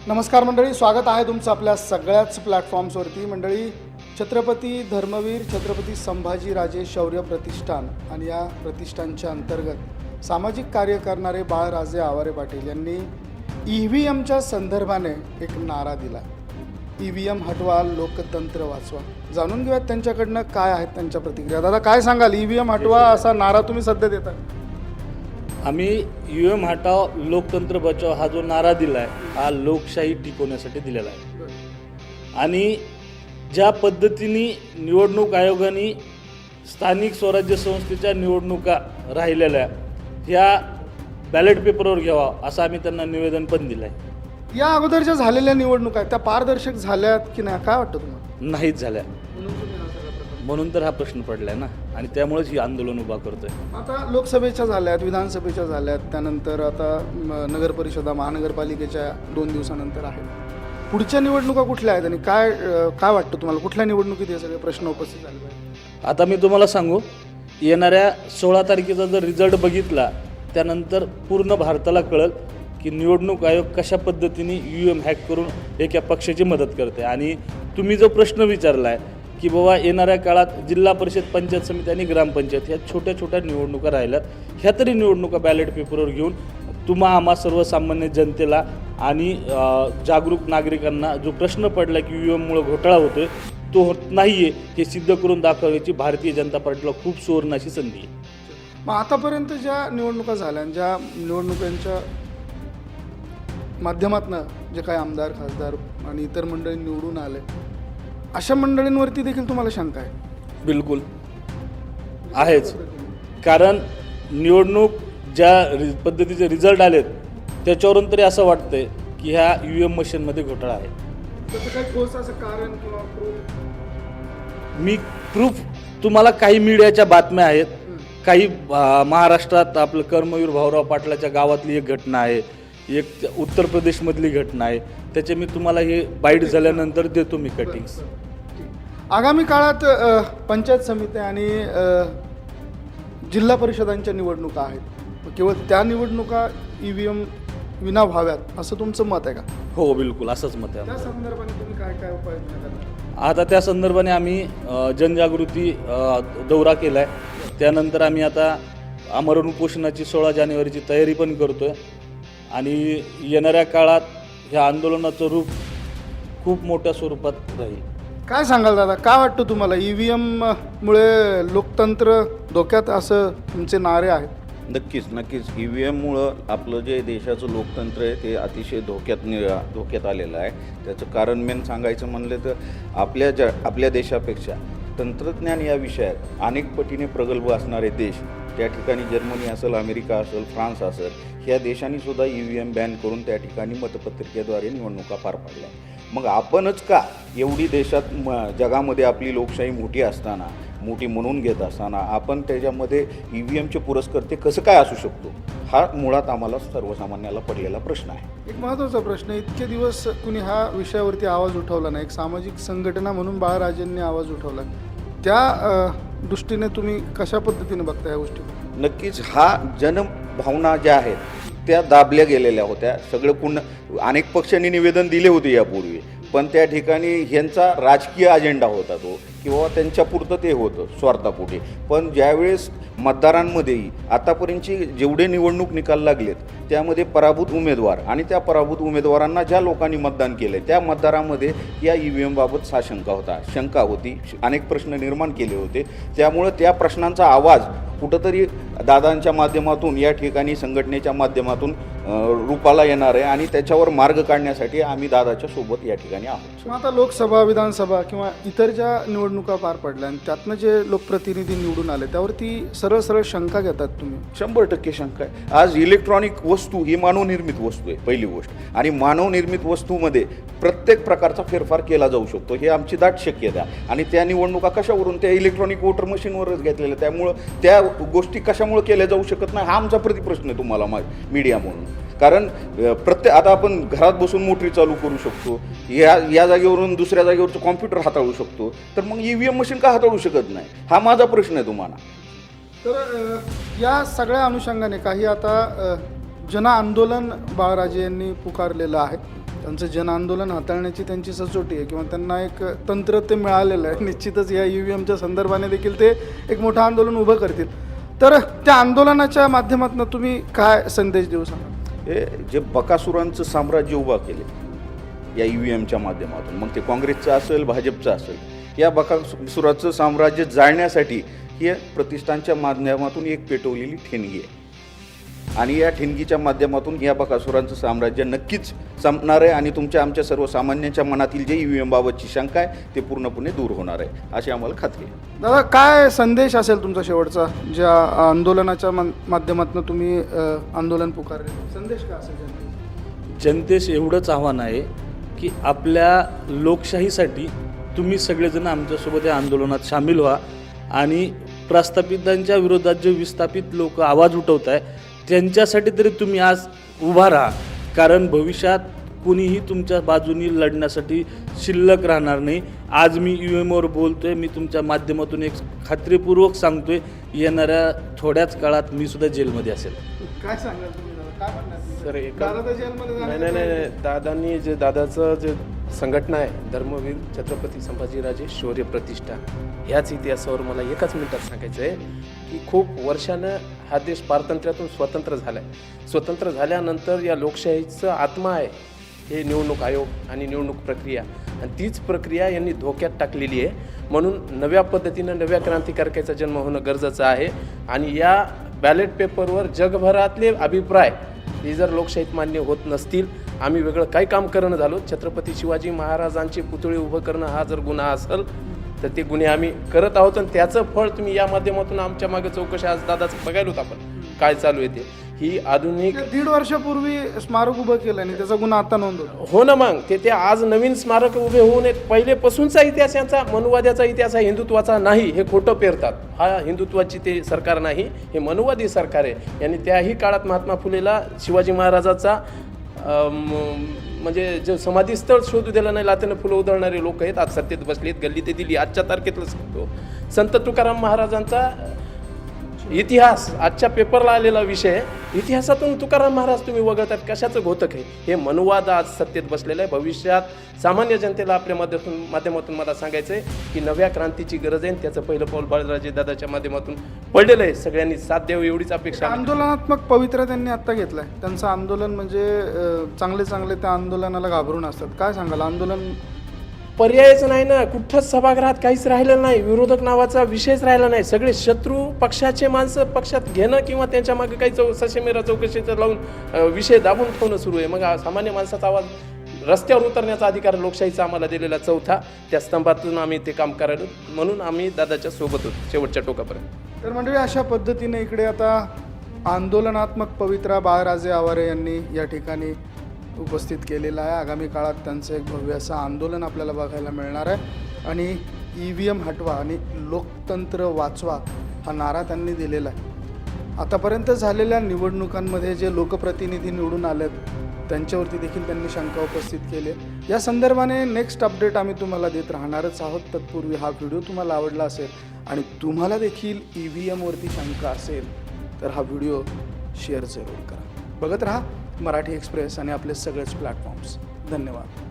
नमस्कार मंडळी, स्वागत आहे तुमचं आपल्या सगळ्याच प्लॅटफॉर्म्सवरती. मंडळी, छत्रपती धर्मवीर छत्रपती संभाजीराजे शौर्य प्रतिष्ठान आणि या प्रतिष्ठानच्या अंतर्गत सामाजिक कार्य करणारे बाळराजे आवारे पाटील यांनी EVMच्या संदर्भाने एक नारा दिला. EVM हटवा, लोकतंत्र वाचवा. जाणून घेऊयात त्यांच्याकडनं काय आहेत त्यांच्या प्रतिक्रिया. दादा, काय सांगाल? EVM हटवा असा नारा तुम्ही सध्या देता. आम्ही EVM हटाव लोकतंत्र बचाव हा जो नारा दिला आहे हा लोकशाही टिकवण्यासाठी दिलेला आहे. आणि ज्या पद्धतीने निवडणूक आयोगाने स्थानिक स्वराज्य संस्थेच्या निवडणुका राहिलेल्या ह्या बॅलेट पेपरवर घ्यावा असं आम्ही त्यांना निवेदन पण दिलं आहे. या अगोदरच्या झालेल्या निवडणुका आहेत त्या पारदर्शक झाल्यात की नाही, काय वाटतं तुम्हाला? नाहीच झाल्या, म्हणून तर हा प्रश्न पडलाय ना, आणि त्यामुळेच ही आंदोलन उभा करतोय. आता लोकसभेच्या झाल्यात, विधानसभेच्या झाल्यात, त्यानंतर आता नगर परिषदा महानगरपालिकेच्या 2 दिवसानंतर आहेत. पुढच्या निवडणुका कुठल्या आहेत आणि काय काय वाटतं तुम्हाला? कुठल्या निवडणुकीत हे सगळे प्रश्न उपस्थित झाले पाहिजे? आता मी तुम्हाला सांगू, येणाऱ्या 16 तारखेचा जर रिझल्ट बघितला त्यानंतर पूर्ण भारताला कळेल की निवडणूक आयोग कशा पद्धतीने EVM हॅक करून एका पक्षाची मदत करते. आणि तुम्ही जो प्रश्न विचारला आहे की बाबा येणाऱ्या काळात जिल्हा परिषद, पंचायत समिती आणि ग्रामपंचायत ह्या छोट्या छोट्या निवडणुका राहिल्यात, ह्या तरी निवडणुका बॅलेट पेपरवर घेऊन आम्हा सर्वसामान्य जनतेला आणि जागरूक नागरिकांना जो प्रश्न पडला की EVMमुळे घोटाळा होतोय तो होत नाही आहे हे सिद्ध करून दाखवण्याची भारतीय जनता पार्टीला खूप सुवर्ण अशी संधी आहे. मग आतापर्यंत ज्या निवडणुका झाल्या, ज्या निवडणुकांच्या माध्यमातून जे काही आमदार, खासदार आणि इतर मंडळी निवडून आले, अशा मंडळींवरती देखील तुम्हाला शंका आहे? बिलकुल आहेच, कारण निवडणूक ज्या पद्धतीचे रिझल्ट आलेत त्याच्यावरून तरी असं वाटतंय की ह्या EVM मशीनमध्ये घोटाळा आहे. त्याचं काही ठोस असं कारण किंवा प्रूफ? मी प्रूफ तुम्हाला काही मीडियाच्या बातम्या आहेत, काही महाराष्ट्रात आपलं कर्मवीर भाऊराव पाटलाच्या गावातली एक घटना आहे, एक उत्तर प्रदेशमधली घटना आहे, त्याचे मी तुम्हाला हे बाईट झाल्यानंतर देतो मी कटिंग्स. आगामी काळात पंचायत समिती आणि जिल्हा परिषदांच्या निवडणुका आहेत. केवळ त्या निवडणुका EVM विना व्हाव्यात असं तुमचं मत आहे का? हो, बिलकुल असंच मत आहे. त्या संदर्भाने तुम्ही काय काय उपाययोजना करता? आता त्या संदर्भाने आम्ही जनजागृती दौरा केला आहे. त्यानंतर आम्ही आता आमरण उपोषणाची 16 जानेवारीची तयारी पण करतो आहे. आणि येणाऱ्या काळात ह्या आंदोलनाचं रूप खूप मोठ्या स्वरूपात राहील. काय सांगाल दादा, काय वाटतं तुम्हाला? EVM मुळे लोकतंत्र धोक्यात असं तुमचे नारे आहेत? नक्कीच EVMमुळं आपलं जे देशाचं लोकतंत्र आहे ते अतिशय धोक्यात आलेलं आहे. त्याचं कारण मेन सांगायचं म्हणलं तर आपल्या देशापेक्षा तंत्रज्ञान या विषयात अनेक पटीने प्रगल्भ असणारे देश, त्या ठिकाणी जर्मनी असेल, अमेरिका असेल, फ्रान्स असेल, ह्या देशांनी सुद्धा EVM बॅन करून त्या ठिकाणी मतपत्रिकेद्वारे निवडणुका पार पाडल्या. मग आपणच का एवढी देशात जगामध्ये आपली लोकशाही मोठी म्हणून घेत असताना आपण त्याच्यामध्ये EVMचे पुरस्कर्ते कसं काय असू शकतो, हा मुळात आम्हाला सर्वसामान्याला पडलेला प्रश्न आहे. एक महत्त्वाचा प्रश्न. इतके दिवस कुणी हा विषयावरती आवाज उठवला नाही. एक सामाजिक संघटना म्हणून बाळराजेंनी आवाज उठवला. त्या दृष्टीने तुम्ही कशा पद्धतीने बघता या गोष्टी? नक्कीच हा जनभावना ज्या आहेत त्या दाबल्या गेलेल्या होत्या. सगळं पुन्हा अनेक पक्षांनी निवेदन दिले होते यापूर्वी, पण त्या ठिकाणी ह्यांचा राजकीय अजेंडा होता तो, किंवा त्यांच्यापुरतं ते होतं स्वार्थापोटी. पण ज्यावेळेस मतदारांमध्येही आतापर्यंतचे जेवढे निवडणूक निकाल लागलेत त्यामध्ये पराभूत उमेदवार आणि त्या पराभूत उमेदवारांना ज्या लोकांनी मतदान केलं त्या मतदारामध्ये या EVMबाबत शंका होती, अनेक प्रश्न निर्माण केले होते. त्यामुळं त्या प्रश्नांचा आवाज कुठंतरी दादांच्या माध्यमातून या ठिकाणी संघटनेच्या माध्यमातून रूपाला येणार आहे आणि त्याच्यावर मार्ग काढण्यासाठी आम्ही दादाच्या सोबत या ठिकाणी आहोत. आता लोकसभा, विधानसभा किंवा इतर ज्या निवडणुका पार पडल्या आणि त्यातनं जे लोकप्रतिनिधी निवडून आले त्यावरती सरळ शंका घेतात तुम्ही? 100% शंका आहे. आज इलेक्ट्रॉनिक वस्तू ही मानवनिर्मित वस्तू आहे पहिली गोष्ट, आणि मानवनिर्मित वस्तूमध्ये प्रत्येक प्रकारचा फेरफार केला जाऊ शकतो, हे आमची दाट शक्यता आहे. आणि त्या निवडणुका कशावरून? त्या इलेक्ट्रॉनिक वोटर मशीनवरच घेतलेल्या, त्यामुळं त्या गोष्टी कशामुळे केल्या जाऊ शकत नाही हा आमचा प्रतिप्रश्न आहे तुम्हाला मीडिया म्हणून. कारण आता आपण घरात बसून मोटरी चालू करू शकतो, या जागेवरून दुसऱ्या जागेवरचं कॉम्प्युटर हाताळू शकतो, तर मग EVM मशीन का हाताळू शकत नाही हा माझा प्रश्न आहे तुम्हाला. तर या सगळ्या अनुषंगाने काही आता जन आंदोलन बाळराजे यांनी पुकारलेलं आहे. त्यांचं जन आंदोलन हाताळण्याची त्यांची सचोटी आहे किंवा त्यांना एक तंत्र ते मिळालेलं आहे. निश्चितच या EVMच्या संदर्भाने देखील ते एक मोठं आंदोलन उभं करतील. तर त्या आंदोलनाच्या माध्यमातून तुम्ही काय संदेश देऊ सांगा? हे जे बकासुरांचं साम्राज्य उभा केले या EVMच्या माध्यमातून, मग ते काँग्रेसचं असेल भाजपचं असेल, या बकासुराचं साम्राज्य जाळण्यासाठी ही प्रतिष्ठानच्या माध्यमातून एक पेटवलेली ठिणगी आहे आणि या ठिणगीच्या माध्यमातून या बकासुरांचं साम्राज्य नक्कीच संपणार आहे आणि तुमच्या आमच्या सर्वसामान्यांच्या मनातील जे EVM बाबतची शंका आहे ते पूर्णपणे दूर होणार आहे अशी आम्हाला खात्री आहे. दादा, काय संदेश असेल तुमचा शेवटचा, ज्या आंदोलनाच्या माध्यमातून तुम्ही आंदोलन पुकारले, संदेश काय असेल? जनतेस एवढंच आव्हान आहे की आपल्या लोकशाहीसाठी तुम्ही सगळेजण आमच्यासोबत या आंदोलनात सामील व्हा आणि प्रस्थापितांच्या विरोधात जे विस्थापित लोक आवाज उठवत आहे त्यांच्यासाठी तरी तुम्ही आज उभा राहा, कारण भविष्यात कुणीही तुमच्या बाजूनी लढण्यासाठी शिल्लक राहणार नाही. आज मी EVMवर बोलतोय, मी तुमच्या माध्यमातून एक खात्रीपूर्वक सांगतोय, येणाऱ्या थोड्याच काळात मी सुद्धा जेलमध्ये असेल. काय सांगाल तुम्ही दादा? काय म्हणणार? सर दादा तर जेलमध्ये जाणार नाही, दादांनी जे दादाचं जे संघटना आहे धर्मवीर छत्रपती संभाजीराजे शौर्य प्रतिष्ठान, ह्याच इतिहासावर मला एकाच मिनिटात सांगायचं आहे की खूप वर्षानं हा देश पारतंत्र्यातून स्वतंत्र झाला आहे. स्वतंत्र झाल्यानंतर या लोकशाहीचं आत्मा आहे हे निवडणूक आयोग आणि निवडणूक प्रक्रिया, आणि तीच प्रक्रिया यांनी धोक्यात टाकलेली आहे. म्हणून नव्या पद्धतीनं नव्या क्रांतिकारकाचा जन्म होणं गरजेचं आहे आणि या बॅलेट पेपरवर जगभरातले अभिप्राय हे जर लोकशाहीत मान्य होत नसतील, आम्ही वेगळं काही काम करणं झालो, छत्रपती शिवाजी महाराजांचे पुतळे उभं करणं हा जर गुन्हा असेल तर ते गुन्हे आम्ही करत आहोत आणि त्याचं फळ तुम्ही या माध्यमातून आमच्या मागे चौकशी आज दादाचं बघायला होतं आपण काय चालू आहे ते. ही आधुनिक 1.5 वर्षापूर्वी स्मारक उभं केलं आणि त्याचा गुन्हा आता नोंद होतो. हो ना, मग ते आज नवीन स्मारक उभे होऊन एक पहिलेपासूनचा इतिहास यांचा मनुवाद्याचा इतिहास हा हिंदुत्वाचा नाही हे खोटं पेरतात. हा हिंदुत्वाची ते सरकार नाही, हे मनुवादी सरकार आहे. यांनी त्याही काळात महात्मा फुलेला शिवाजी महाराजाचा म्हणजे जे समाधीस्थळ शोधू दिलं नाही, लातेनं फुलं उधळणारे लोक आहेत, आज सत्तेत बसलेत, गल्ली ते दिली. आजच्या तारखेतलं सांगतो, संत तुकाराम महाराजांचा इतिहास आजच्या पेपरला आलेला विषय, इतिहासातून तुकाराम महाराज तुम्ही वगळतात, कशाचं घोतक आहे हे मनुवाद आज सत्तेत बसलेलं आहे. भविष्यात सामान्य जनतेला आपल्या माध्यमातून मला सांगायचं आहे की नव्या क्रांतीची गरज आहे, त्याचं पहिलं पाऊल बाळराजे दादाच्या माध्यमातून पडलेलं आहे. सगळ्यांनी साथ द्यावी एवढीच अपेक्षा. आंदोलनात्मक पवित्रा त्यांनी आत्ता घेतलाय. त्यांचं आंदोलन म्हणजे चांगले त्या आंदोलनाला घाबरून असतात. काय सांगाल? आंदोलन पर्यायच नाही ना, कुठंच सभागृहात काहीच राहिलं नाही, विरोधक नावाचा विषयच राहिला नाही. सगळे शत्रू पक्षाचे माणसं पक्षात घेणं किंवा त्यांच्या मागे काही ससेमेरा चौकशीचं लावून विषय दाबून ठेवणं सुरू आहे. मग सामान्य माणसाचा आवाज रस्त्यावर उतरण्याचा अधिकार लोकशाहीचा आम्हाला दिलेला चौथा, त्या स्तंभातून आम्ही ते काम करायला, म्हणून आम्ही दादाच्या सोबत होतो शेवटच्या टोकापर्यंत. तर मंडळी, अशा पद्धतीने इकडे आता आंदोलनात्मक पवित्रा बाळराजे आवारे यांनी या ठिकाणी उपस्थित केलेला आहे. आगामी काळात त्यांचं एक भव्य असं आंदोलन आपल्याला बघायला मिळणार आहे आणि EVM हटवा आणि लोकतंत्र वाचवा हा नारा त्यांनी दिलेला आहे. आतापर्यंत झालेल्या निवडणुकांमध्ये जे लोकप्रतिनिधी निवडून आलेत त्यांच्यावरती देखील त्यांनी शंका उपस्थित केली. या संदर्भाने नेक्स्ट अपडेट आम्ही तुम्हाला देत राहणारच आहोत. तत्पूर्वी हा व्हिडिओ तुम्हाला आवडला असेल आणि तुम्हाला देखील EVMवरती शंका असेल तर हा व्हिडिओ शेअर जरूर करा. बघत राहा मराठी एक्सप्रेस आणि आपले सगळेच प्लॅटफॉर्म्स. धन्यवाद.